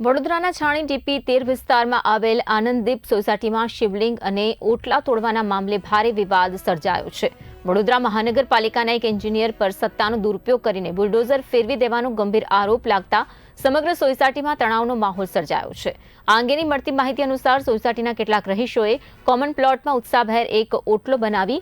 વડોદરાના છાણી ટીપી 13 વિસ્તારમાં આવેલ આનંદદીપ સોસાયટીમાં શિવલિંગ અને ઓટલા તોડવાના મામલે ભારે વિવાદ સર્જાયો છે। વડોદરા મહાનગરપાલિકાના એક એન્જિનિયર પર સત્તાનો દુરુપયોગ કરીને બુલડોઝર ફેરવી દેવાનો ગંભીર આરોપ લાગતા સમગ્ર સોસાયટીમાં તણાવનો માહોલ સર્જાયો છે। આ અંગેની મળતી માહિતી અનુસાર સોસાયટીના કેટલાક રહીશોએ કોમન પ્લોટમાં ઉત્સાહભેર એક ઓટલો બનાવી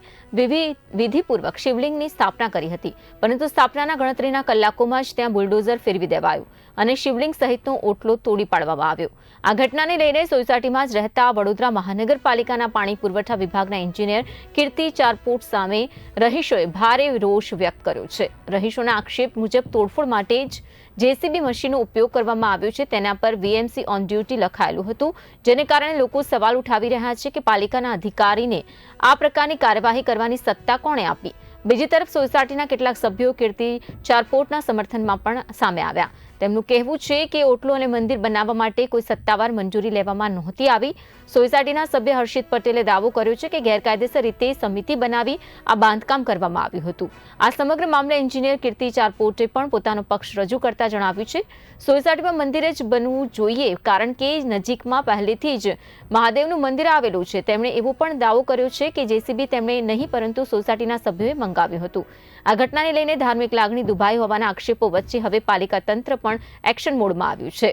વિધિપૂર્વક શિવલિંગની સ્થાપના કરી હતી, પરંતુ સ્થાપનાના ગણતરીના કલાકોમાં જ ત્યાં બુલડોઝર ફેરવી દેવાયું અને શિવલિંગ સહિતનો ઓટલો તોડી પાડવામાં આવ્યો। આ ઘટનાને લઈને સોસાયટીમાં જ રહેતા વડોદરા મહાનગરપાલિકાના પાણી પુરવઠા વિભાગના એન્જિનિયર કીર્તિ ચારપોટ સામે રહીશોએ ભારે રોષ વ્યક્ત કર્યો છે। રહીશોના આક્ષેપ મુજબ તોડફોડ માટે જ જેસીબી મશીનનો ઉપયોગ કરવામાં આવ્યો છે, તેના પર વીએમસી ઓન ડ્યુટી લખાયેલું હતું, જેને કારણે લોકો સવાલ ઉઠાવી રહ્યા છે કે પાલિકાના અધિકારીને આ પ્રકારની કાર્યવાહી કરવાની સત્તા કોણે આપી। બીજી તરફ સોસાયટીના કેટલાક સભ્યો કીર્તિ ચારપોટના સમર્થનમાં પણ સામે આવ્યા। તેમનું કહેવું છે કે ઓટલો અને મંદિર બનાવવા માટે કોઈ સત્તાવાર મંજૂરી લેવામાં નહોતી આવી। સોસાયટીના સભ્ય હર્ષિત પટેલે દાવો કર્યો છે કે ગેરકાયદેસર રીતે સમિતિ બનાવી આ બાંધકામ કરવામાં આવ્યું હતું। આ સમગ્ર મામલે એન્જિનિયર કીર્તિ ચારપોટે પણ પોતાનો પક્ષ રજૂ કરતા જણાવ્યું છે સોસાયટીમાં મંદિર જ બનવું જોઈએ, કારણ કે નજીકમાં પહેલેથી જ મહાદેવનું મંદિર આવેલું છે। તેમણે એવો પણ દાવો કર્યો છે કે જેસીબી તેમણે નહીં પરંતુ સોસાયટીના સભ્યોએ મંગાવ્યું હતું। આ ઘટનાને લઈને ધાર્મિક લાગણી દુભાઈ હોવાના આક્ષેપો વચ્ચે હવે પાલિકા તંત્ર પણ એક્શન મોડમાં આવ્યું છે।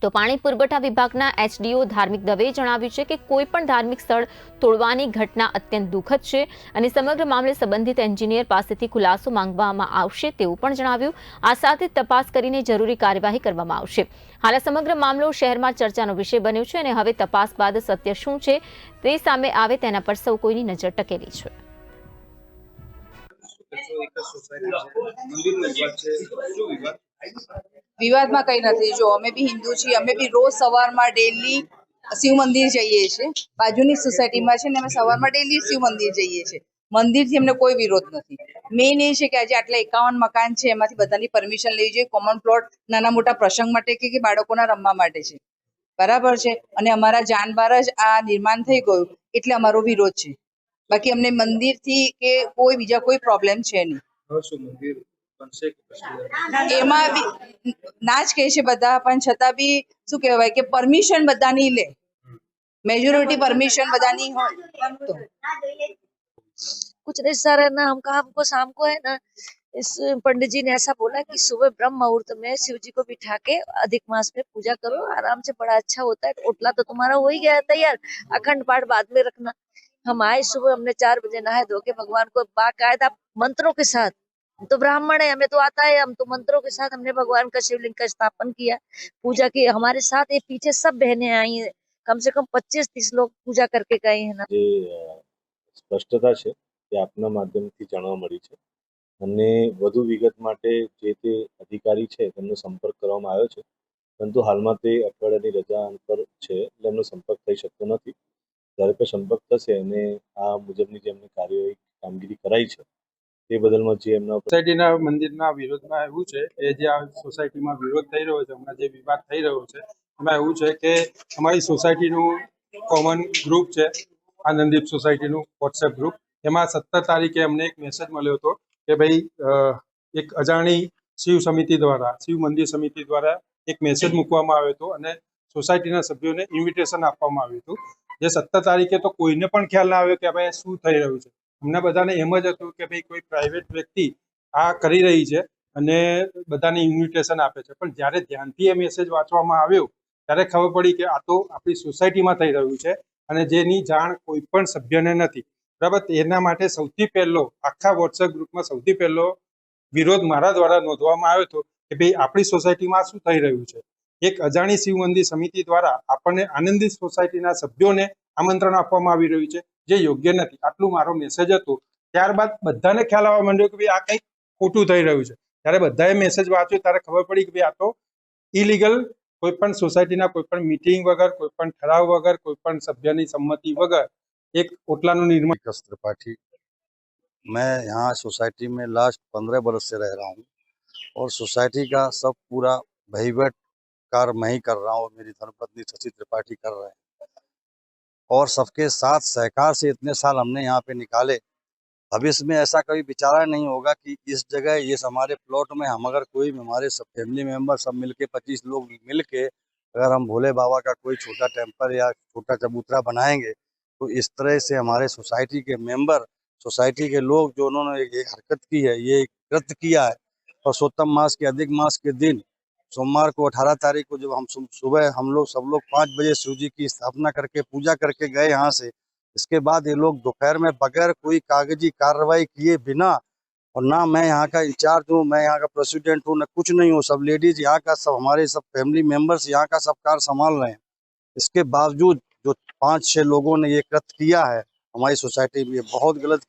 તો પાણી પુરવઠા વિભાગના એચડીઓ ધાર્મિક દવેએ જણાવ્યું છે કે કોઈ પણ ધાર્મિક સ્થળ તોડવાની ઘટના અત્યંત દુઃખદ છે અને સમગ્ર મામલે સંબંધિત એન્જિનિયર પાસેથી ખુલાસો માંગવામાં આવશે તેવું પણ જણાવ્યું। આ સાથે તપાસ કરીને જરૂરી કાર્યવાહી કરવામાં આવશે। હાલ આ સમગ્ર મામલો શહેરમાં ચર્ચાનો વિષય બન્યો છે અને હવે તપાસ બાદ સત્ય શું છે તે સામે આવે તેના પર સૌ કોઈની નજર ટકેલી છે। विवाद में कई नहीं। जो अमे भी हिंदू छे, अमे भी रोज सवार में डेली शिव मंदिर जाइए छे। बाजूनी सोसायटी में छे ने अमे सवार में डेली शिव मंदिर जाइए छे। मंदिर थी अमने कोई विरोध नहीं। मेन ए छे के आज आटला 51 मकान छे, एमांथी बधानी परमिशन लेवी जोईए। कॉमन प्लॉट नाना मोटा प्रसंग माटे के बाळकोना रमवा माटे छे, बराबर छे। अने अमारा जानबार ज आ निर्माण थई गयुं એટલે અમારો વિરોધ છે। બાકી અમને મંદિર થી કે કોઈ બીજા કોઈ પ્રોબ્લેમ છે નહીં। એમાં બી ના જ કહે છે બધા, પણ છતાં બી શું કહેવાય કે પરમિશન બધાની લે, मेजोरिटी परमिशन बधानी हो तो कुछ नहीं सर, है ना। हमको शाम को है ना, इस पंडित जी ने ऐसा बोला कि सुबह ब्रह्म मुहूर्त में शिव जी को बिठा के अधिक मास में पूजा करो, आराम से, बड़ा अच्छा होता है। ओटला तो तुम्हारा हो ही गया है तैयार, अखंड पाठ बाद में रखना। हम आए सुबह, हमने 4 बजे नहाए धो के भगवान को बाकायदा मंत्रों के साथ, हम तो ब्राह्मण है, हमें तो आता है, हम तो मंत्रों के साथ हमने भगवान का शिवलिंग का स्थापन किया, पूजा की। हमारे साथ ये पीछे सब बहनें आई हैं, कम से कम 25-30 लोग पूजा करके गए हैं ना। સ્પષ્ટતા છે કે આપના માધ્યમથી જાણવા મળી છે અને વધુ વિગત માટે જે તે અધિકારી છે તેમનો સંપર્ક કરવામાં આવ્યો છે, પરંતુ હાલમાં તે અઠવાડિયાની રજા પર છે એટલે એમનો સંપર્ક થઈ શકતો નથી। જ્યારે પણ સંપર્ક થશે અને આ મુજબની જે એમની કામગીરી કરાઈ છે તે બદલમાં જે એમના સોસાયટીના મંદિરના વિરોધમાં એવું છે એ જે આ સોસાયટીમાં વિરોધ થઈ રહ્યો છે, હમણાં જે વિવાદ થઈ રહ્યો છે એમાં એવું છે કે અમારી સોસાયટીનું કોમન ગ્રુપ છે, આનંદદીપ સોસાયટીનું વોટ્સએપ ગ્રુપ। એમાં 17 તારીખે અમને એક મેસેજ મળ્યો હતો કે ભાઈ એક અજાણી શિવ સમિતિ દ્વારા, શિવ મંદિર સમિતિ દ્વારા એક મેસેજ મૂકવામાં આવ્યો હતો અને સોસાયટીના સભ્યોને ઇન્વિટેશન આપવામાં આવ્યું હતું। જે 17 તારીખે તો કોઈને પણ ખ્યાલ ના આવ્યો કે ભાઈ શું થઈ રહ્યું છે। અમને બધાને એમ જ હતું કે ભાઈ કોઈ પ્રાઇવેટ વ્યક્તિ આ કરી રહી છે અને બધાને ઇન્વિટેશન આપે છે, પણ જ્યારે ધ્યાનથી એ મેસેજ વાંચવામાં આવ્યો ત્યારે ખબર પડી કે આ તો આપણી સોસાયટીમાં થઈ રહ્યું છે અને જેની જાણ કોઈ પણ સભ્યને નથી, બરાબર। એના માટે સૌથી પહેલો આખા વોટ્સએપ ગ્રુપમાં સૌથી પહેલો વિરોધ મારા દ્વારા નોંધવામાં આવ્યો હતો કે ભાઈ આપણી સોસાયટીમાં શું થઈ રહ્યું છે। એક અજાણી શિવ મંદિર સમિતિ દ્વારા આપણને આનંદિત સોસાયટીના સભ્યોને આમંત્રણ આપવામાં આવી રહ્યું છે, જે યોગ્ય નથી। આટલું મારો મેસેજ હતો। ત્યારબાદ બધાને ખ્યાલ આવવા માંડ્યો કે ભાઈ આ કંઈક ખોટું થઈ રહ્યું છે। ત્યારે બધાએ મેસેજ વાંચ્યો ત્યારે ખબર પડી કે ભાઈ આ તો ઇલીગલ, કોઈ પણ સોસાયટીના કોઈ પણ મીટિંગ વગર, કોઈ પણ ઠરાવ વગર, કોઈ પણ સભ્યની સંમતિ વગર एक ओटलाનું निर्माण। त्रिपाठी, मैं यहाँ सोसाइटी में लास्ट 15 बरस से रह रहा हूँ और सोसाइटी का सब पूरा वहीवट कार्य मैं ही कर रहा हूँ, मेरी धर्मपत्नी शशि त्रिपाठी कर रहे हैं और सबके साथ सहकार से इतने साल हमने यहाँ पे निकाले भविष्य में ऐसा कभी विचारा नहीं होगा कि इस जगह इस हमारे प्लॉट में हम अगर कोई भी हमारे सब फैमिली मेंबर सब मिलके 25 लोग मिलके अगर हम भोले बाबा का कोई छोटा टेम्पल या छोटा चबूतरा बनाएंगे तो इस तरह से हमारे सोसाइटी के मेंबर, सोसाइटी के लोग जो उन्होंने ये हरकत की है, ये कृत्य किया है, पुरुषोत्तम मास के अधिक मास के दिन सोमवार को 18 तारीख को जब हम सुबह हम लोग सब लोग 5 बजे शिव जी की स्थापना करके पूजा करके गए यहाँ से, इसके बाद ये लोग दोपहर में बगैर कोई कागजी कार्रवाई किए बिना, और ना मैं यहाँ का इंचार्ज हूँ, मैं यहाँ का प्रेसिडेंट हूँ, ना कुछ नहीं हूँ, सब लेडीज यहाँ का सब हमारे सब फैमिली मेंबर्स यहाँ का सब कार्य संभाल रहे हैं। इसके बावजूद जो 5-6 लोगों ने ये कृत्य किया है हमारी सोसाइटी में, ये बहुत गलत